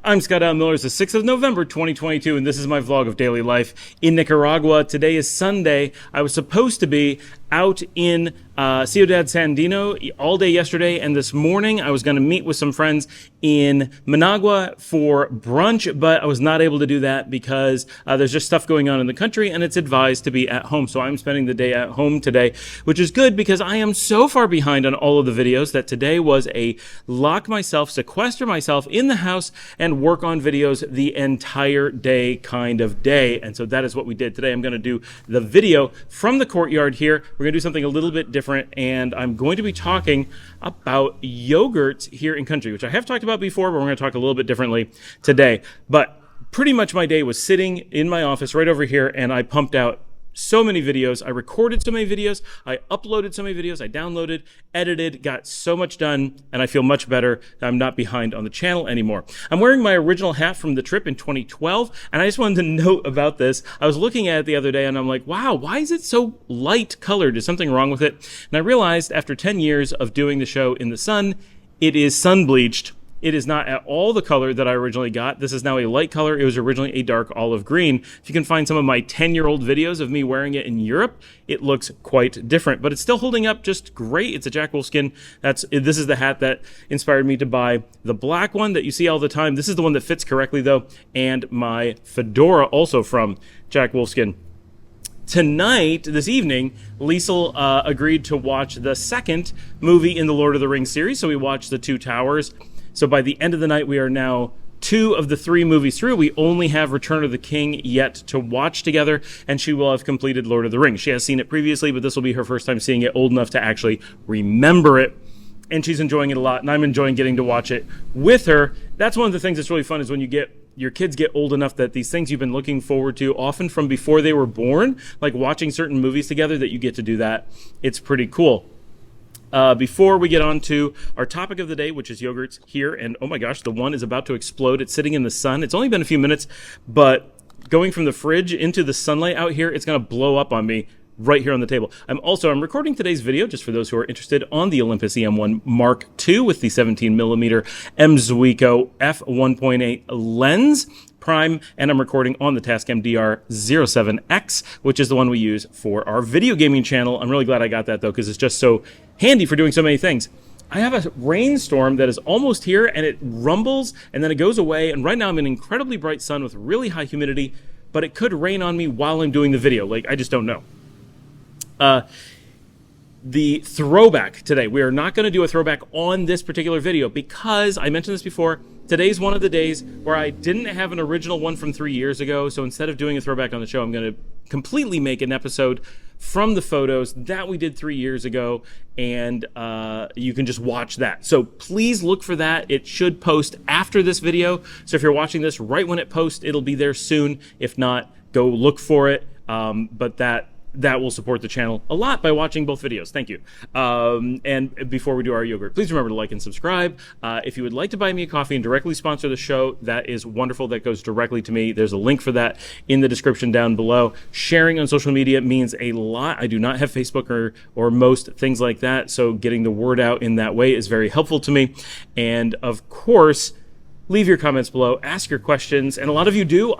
I'm Scott Al Miller. It's the 6th of November, 2022, and this is my vlog of daily life in Nicaragua. Today is Sunday. I was supposed to be out in Ciudad Sandino all day yesterday, and this morning I was going to meet with some friends in Managua for brunch, but I was not able to do that because there's just stuff going on in the country, and it's advised to be at home. So I'm spending the day at home today, which is good because I am so far behind on all of the videos that today was a lock myself, sequester myself in the house, and work on videos the entire day kind of day. And so that is what we did today. I'm going to do the video from the courtyard here. We're going to do something a little bit different, and I'm going to be talking about yogurt here in country, which I have talked about before, but we're going to talk a little bit differently today. But pretty much my day was sitting in my office right over here, and I pumped out so many videos. I recorded so many videos. I uploaded so many videos. I downloaded, edited, got so much done, and I feel much better. I'm not behind on the channel anymore. I'm wearing my original hat from the trip in 2012, and I just wanted to note about this. I was looking at it the other day, and I'm like, wow, why is it so light colored? Is something wrong with it? And I realized after 10 years of doing the show in the sun, it is sun bleached. It is not at all the color that I originally got. This is now a light color. It was originally a dark olive green. If you can find some of my 10-year-old videos of me wearing it in Europe, it looks quite different, but it's still holding up just great. It's a Jack Wolfskin. This is the hat that inspired me to buy the black one that you see all the time. This is the one that fits correctly though, and my fedora also from Jack Wolfskin. Tonight, this evening, Liesel agreed to watch the second movie in the Lord of the Rings series, so we watched The Two Towers. So by the end of the night, we are now 2 of the 3 movies through. We only have Return of the King yet to watch together, and she will have completed Lord of the Rings. She has seen it previously, but this will be her first time seeing it, old enough to actually remember it. And she's enjoying it a lot, and I'm enjoying getting to watch it with her. That's one of the things that's really fun, is when your kids get old enough that these things you've been looking forward to, often from before they were born, like watching certain movies together, that you get to do that. It's pretty cool. Before we get on to our topic of the day, which is yogurts here, and oh my gosh, the one is about to explode. It's sitting in the sun. It's only been a few minutes, but going from the fridge into the sunlight out here, it's going to blow up on me right here on the table. I'm recording today's video, just for those who are interested, on the Olympus EM1 Mark II with the 17mm M Zuiko f1.8 lens prime, and I'm recording on the Tascam DR07X, which is the one we use for our video gaming channel. I'm really glad I got that though, because it's just so handy for doing so many things. I have a rainstorm that is almost here, and it rumbles and then it goes away, and right now I'm in incredibly bright sun with really high humidity, but it could rain on me while I'm doing the video. Like, I just don't know. The throwback today, we are not going to do a throwback on this particular video because I mentioned this before. Today's one of the days where I didn't have an original one from 3 years ago, so instead of doing a throwback on the show, I'm going to completely make an episode from the photos that we did 3 years ago, and you can just watch that. So please look for that. It should post after this video, so if you're watching this right when it posts, it'll be there soon. If not, go look for it, but that will support the channel a lot by watching both videos. Thank you. And before we do our yogurt, please remember to like and subscribe. If you would like to buy me a coffee and directly sponsor the show, that is wonderful. That goes directly to me. There's a link for that in the description down below. Sharing on social media means a lot. I do not have Facebook or most things like that, so getting the word out in that way is very helpful to me. And of course, leave your comments below, ask your questions, and a lot of you do.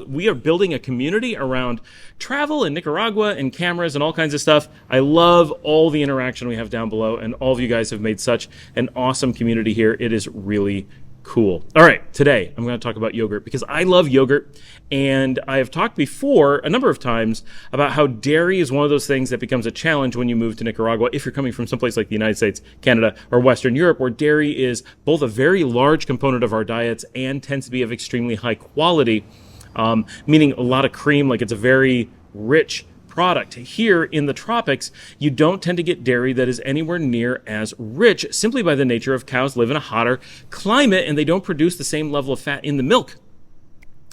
We are building a community around travel in Nicaragua and cameras and all kinds of stuff. I love all the interaction we have down below, and all of you guys have made such an awesome community here. It is really cool. All right, today I'm going to talk about yogurt because I love yogurt, and I have talked before a number of times about how dairy is one of those things that becomes a challenge when you move to Nicaragua if you're coming from someplace like the United States, Canada, or Western Europe, where dairy is both a very large component of our diets and tends to be of extremely high quality, meaning a lot of cream, like it's a very rich product. Here in the tropics, you don't tend to get dairy that is anywhere near as rich, simply by the nature of cows live in a hotter climate and they don't produce the same level of fat in the milk.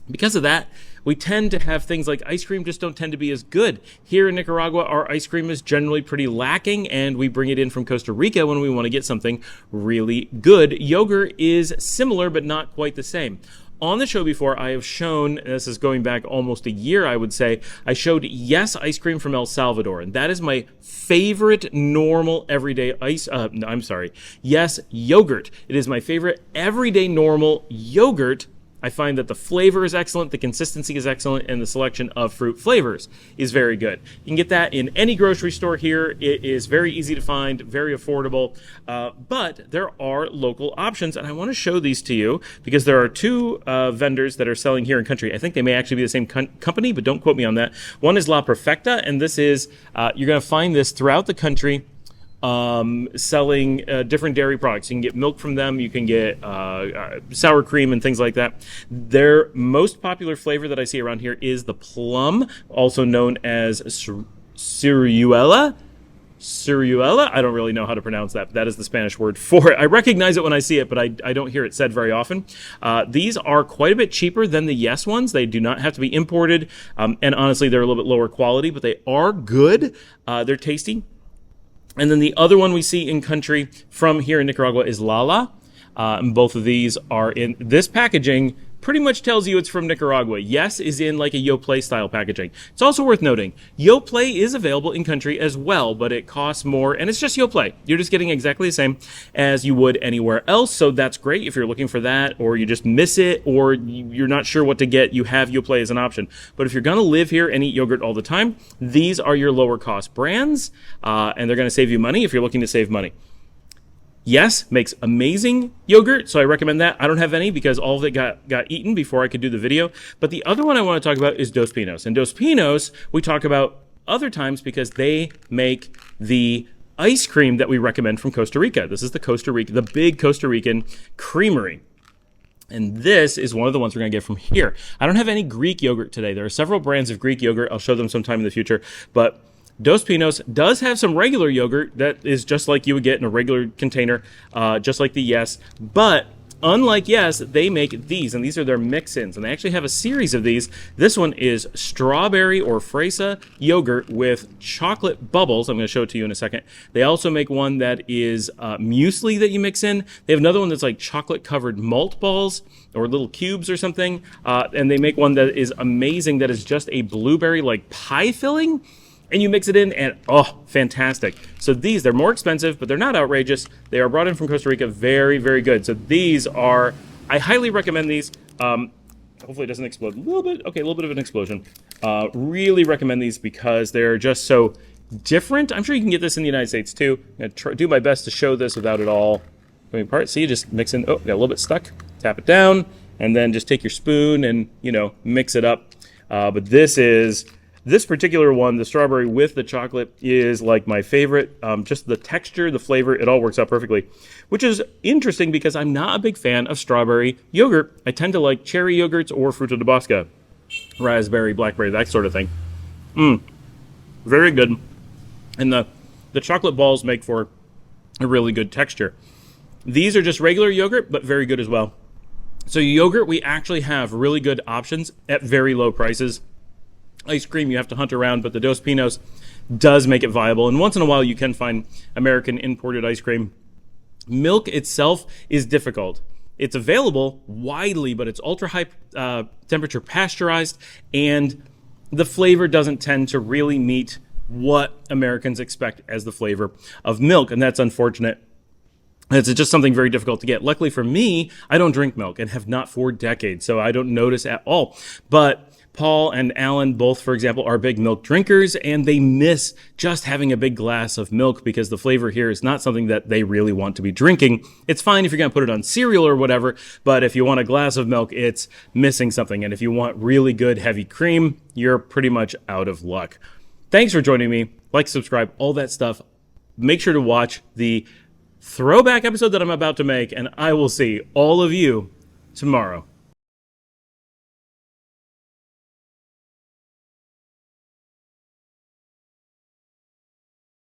Because of that, we tend to have things like ice cream just don't tend to be as good. Here in Nicaragua, our ice cream is generally pretty lacking, and we bring it in from Costa Rica when we want to get something really good. Yogurt is similar, but not quite the same. On the show before, I have shown, and this is going back almost a year, I would say, I showed Yes ice cream from El Salvador, and that is my favorite normal everyday Yes yogurt. It is my favorite everyday normal yogurt I find that the flavor is excellent, the consistency is excellent, and the selection of fruit flavors is very good. You can get that in any grocery store here. It is very easy to find, very affordable, but there are local options, and I want to show these to you because there are two vendors that are selling here in country. I think they may actually be the same company, but don't quote me on that. One is La Perfecta, and this is, you're going to find this throughout the country, selling different dairy products. You can get milk from them. You can get sour cream and things like that. Their most popular flavor that I see around here is the plum, also known as ciruela. Ciruela? I don't really know how to pronounce that, but that is the Spanish word for it. I recognize it when I see it, but I don't hear it said very often. These are quite a bit cheaper than the Yes ones. They do not have to be imported, and honestly, they're a little bit lower quality, but they are good. They're tasty. And then the other one we see in country from here in Nicaragua is Lala. And both of these are in this packaging. Pretty much tells you it's from Nicaragua. Yes is in like a Yoplait style packaging. It's also worth noting, Yoplait is available in country as well, but it costs more, and it's just Yoplait. You're just getting exactly the same as you would anywhere else, so that's great if you're looking for that, or you just miss it, or you're not sure what to get, you have Yoplait as an option. But if you're gonna live here and eat yogurt all the time, these are your lower cost brands, and they're gonna save you money if you're looking to save money. Yes makes amazing yogurt, so I recommend that. I don't have any because all of it got eaten before I could do the video. But the other one I want to talk about is Dos Pinos. And Dos Pinos we talk about other times because they make the ice cream that we recommend from Costa Rica. This is the big Costa Rican creamery. And this is one of the ones we're going to get from here. I don't have any Greek yogurt today. There are several brands of Greek yogurt. I'll show them sometime in the future. But Dos Pinos does have some regular yogurt that is just like you would get in a regular container, just like the Yes. But unlike Yes, they make these, and these are their mix-ins. And they actually have a series of these. This one is strawberry or fresa yogurt with chocolate bubbles. I'm going to show it to you in a second. They also make one that is muesli that you mix in. They have another one that's like chocolate-covered malt balls or little cubes or something. And they make one that is amazing that is just a blueberry like pie filling. And you mix it in, and oh, fantastic. So these, they're more expensive, but they're not outrageous. They are brought in from Costa Rica. Very, very good. So these are, I highly recommend these. Hopefully it doesn't explode a little bit. Okay, a little bit of an explosion. Really recommend these because they're just so different. I'm sure you can get this in the United States too. I'm going to do my best to show this without it all going apart. See, you just mix in, oh, got a little bit stuck. Tap it down, and then just take your spoon and, mix it up. But this particular one, the strawberry with the chocolate, is like my favorite. Just the texture, the flavor, it all works out perfectly. Which is interesting because I'm not a big fan of strawberry yogurt. I tend to like cherry yogurts or fruta de bosca. Raspberry, blackberry, that sort of thing. Very good. And the chocolate balls make for a really good texture. These are just regular yogurt, but very good as well. So yogurt, we actually have really good options at very low prices. Ice cream, you have to hunt around, but the Dos Pinos does make it viable. And once in a while, you can find American imported ice cream. Milk itself is difficult. It's available widely, but it's ultra high temperature pasteurized, and the flavor doesn't tend to really meet what Americans expect as the flavor of milk, and that's unfortunate. It's just something very difficult to get. Luckily for me, I don't drink milk and have not for decades, so I don't notice at all. But Paul and Alan both, for example, are big milk drinkers, and they miss just having a big glass of milk because the flavor here is not something that they really want to be drinking. It's fine if you're going to put it on cereal or whatever, but if you want a glass of milk, it's missing something. And if you want really good heavy cream, you're pretty much out of luck. Thanks for joining me. Like, subscribe, all that stuff. Make sure to watch the throwback episode that I'm about to make, and I will see all of you tomorrow.